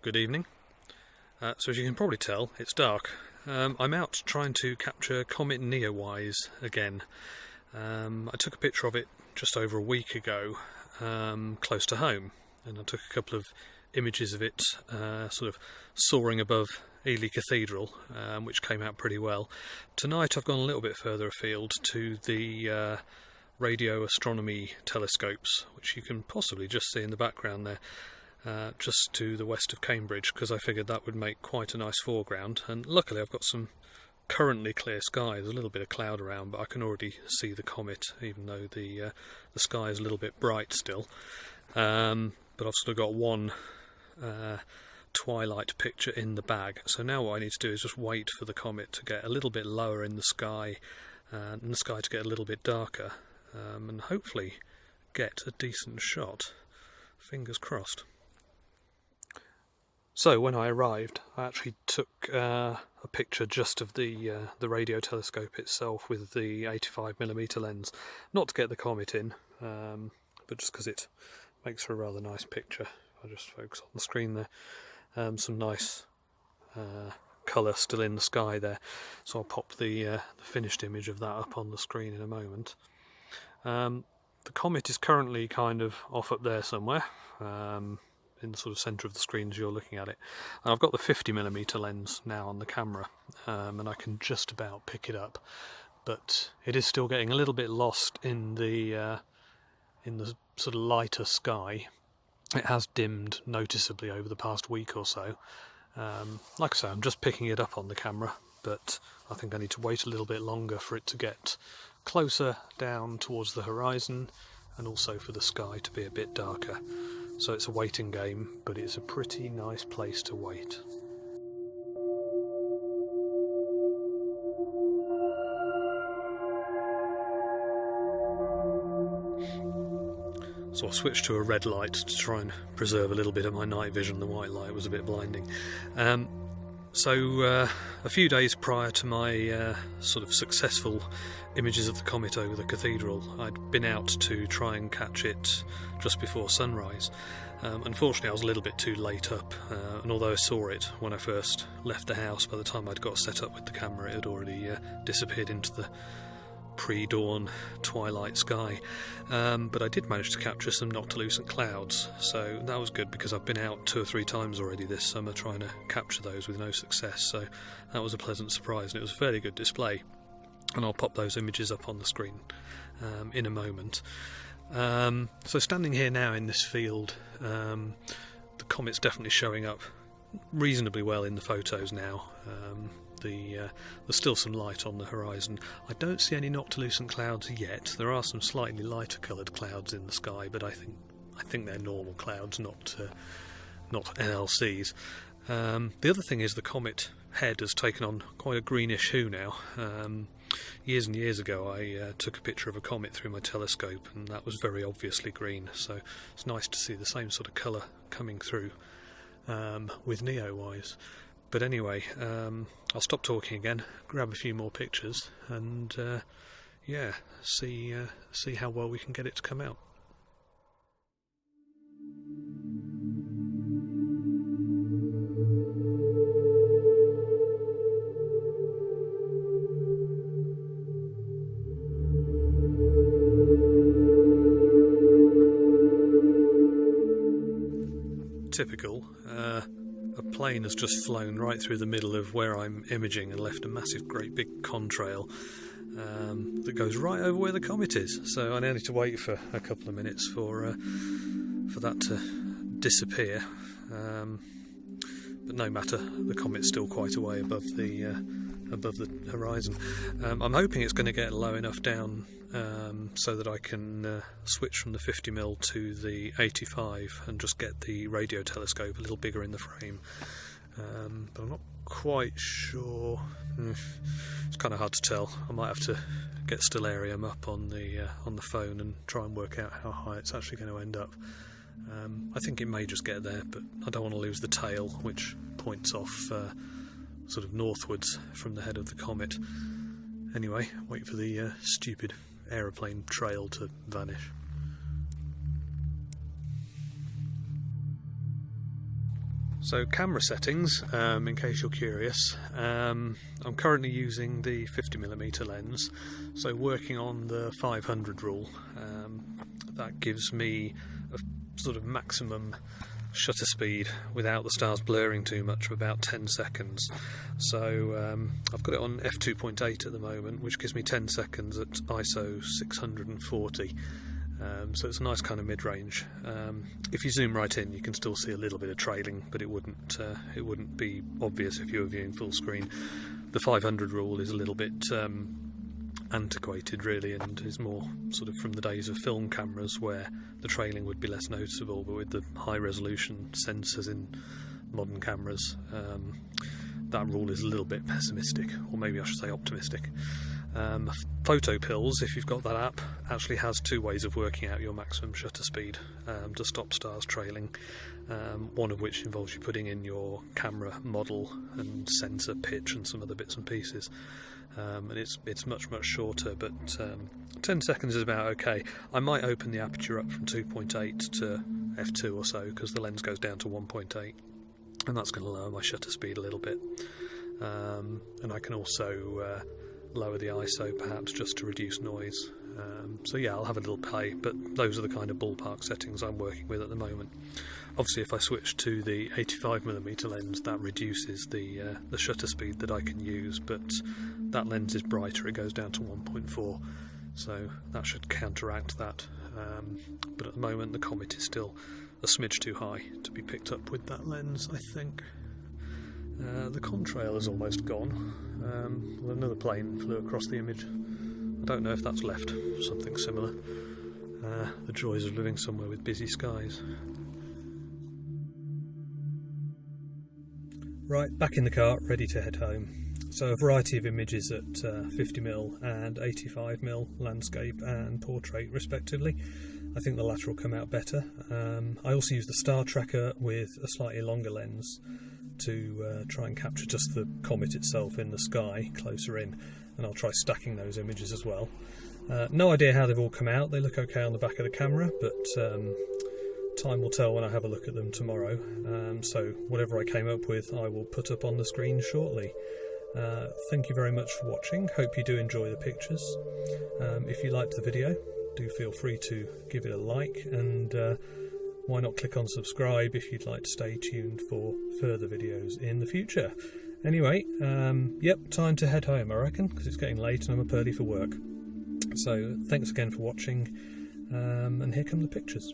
good evening. So as you can probably tell, it's dark. I'm out trying to capture Comet Neowise again. I took a picture of it just over a week ago, close to home, and I took a couple of images of it sort of soaring above Ely Cathedral, which came out pretty well. Tonight I've gone a little bit further afield to the radio astronomy telescopes, which you can possibly just see in the background there. Just to the west of Cambridge, because I figured that would make quite a nice foreground, and luckily I've got some currently clear sky. There's a little bit of cloud around, but I can already see the comet, even though the sky is a little bit bright still. But I've sort of got one twilight picture in the bag, so now what I need to do is just wait for the comet to get a little bit lower in the sky, and the sky to get a little bit darker, and hopefully get a decent shot. Fingers crossed. So when I arrived, I actually took a picture just of the radio telescope itself with the 85mm lens, not to get the comet in, but just because it makes for a rather nice picture. I'll just focus on the screen there. Some nice colour still in the sky there, so I'll pop the finished image of that up on the screen in a moment. The comet is currently kind of off up there somewhere. In the sort of centre of the screen as you're looking at it. And I've got the 50mm lens now on the camera, and I can just about pick it up, but it is still getting a little bit lost in the sort of lighter sky. It has dimmed noticeably over the past week or so. Like I say, I'm just picking it up on the camera, but I think I need to wait a little bit longer for it to get closer down towards the horizon, and also for the sky to be a bit darker. So it's a waiting game, but it's a pretty nice place to wait. So I switched to a red light to try and preserve a little bit of my night vision. The white light was a bit blinding. So a few days prior to my sort of successful images of the comet over the cathedral, I'd been out to try and catch it just before sunrise. Unfortunately I was a little bit too late up, and although I saw it when I first left the house, by the time I'd got set up with the camera it had already disappeared into the pre-dawn twilight sky. But I did manage to capture some noctilucent clouds, so that was good, because I've been out 2 or 3 times already this summer trying to capture those with no success, so that was a pleasant surprise, and it was a fairly good display, and I'll pop those images up on the screen in a moment. So standing here now in this field, the comet's definitely showing up reasonably well in the photos now. There's still some light on the horizon. I don't see any noctilucent clouds yet. There are some slightly lighter coloured clouds in the sky, but I think they're normal clouds, not NLCs. The other thing is the comet head has taken on quite a greenish hue now. Years and years ago I took a picture of a comet through my telescope, and that was very obviously green, so it's nice to see the same sort of colour coming through with Neowise. But anyway, I'll stop talking again, grab a few more pictures, and yeah, see how well we can get it to come out. Typical. A plane has just flown right through the middle of where I'm imaging and left a massive, great big contrail that goes right over where the comet is. So I now need to wait for a couple of minutes for that to disappear. But no matter, the comet's still quite a way above the horizon. I'm hoping it's going to get low enough down so that I can switch from the 50mm to the 85 and just get the radio telescope a little bigger in the frame. But I'm not quite sure. It's kind of hard to tell. I might have to get stellarium up on the phone and try and work out how high it's actually going to end up. I think it may just get there, but I don't want to lose the tail, which points off sort of northwards from the head of the comet. Anyway, wait for the stupid aeroplane trail to vanish. So camera settings, in case you're curious, I'm currently using the 50mm lens, so working on the 500 rule. That gives me a sort of maximum shutter speed without the stars blurring too much of about 10 seconds. So I've got it on f2.8 at the moment, which gives me 10 seconds at ISO 640. So it's a nice kind of mid-range. If you zoom right in, you can still see a little bit of trailing, but it wouldn't be obvious if you were viewing full screen. The 500 rule is a little bit antiquated, really, and is more sort of from the days of film cameras where the trailing would be less noticeable. But with the high-resolution sensors in modern cameras, that rule is a little bit pessimistic, or maybe I should say optimistic. Photo Pills, if you've got that app, actually has two ways of working out your maximum shutter speed to stop stars trailing, one of which involves you putting in your camera model and sensor pitch and some other bits and pieces, and it's much shorter, but 10 seconds is about okay. I might open the aperture up from 2.8 to f2 or so, because the lens goes down to 1.8, and that's going to lower my shutter speed a little bit, and I can also lower the ISO perhaps just to reduce noise. So yeah, I'll have a little play, but those are the kind of ballpark settings I'm working with at the moment. Obviously if I switch to the 85mm lens, that reduces the shutter speed that I can use, but that lens is brighter, it goes down to 1.4, so that should counteract that. But at the moment the Comet is still a smidge too high to be picked up with that lens, I think. The contrail is almost gone. Another plane flew across the image. I don't know if that's left something similar. The joys of living somewhere with busy skies. Right, back in the car, ready to head home. So a variety of images at 50mm and 85mm, landscape and portrait respectively. I think the latter will come out better. I also use the star tracker with a slightly longer lens to try and capture just the comet itself in the sky closer in, and I'll try stacking those images as well. No idea how they've all come out. They look okay on the back of the camera, but time will tell when I have a look at them tomorrow. So whatever I came up with I will put up on the screen shortly. Thank you very much for watching. Hope you do enjoy the pictures. If you liked the video, do feel free to give it a like, and why not click on subscribe if you'd like to stay tuned for further videos in the future. Anyway, yep, time to head home, I reckon, because it's getting late and I'm up early for work. So thanks again for watching, and here come the pictures.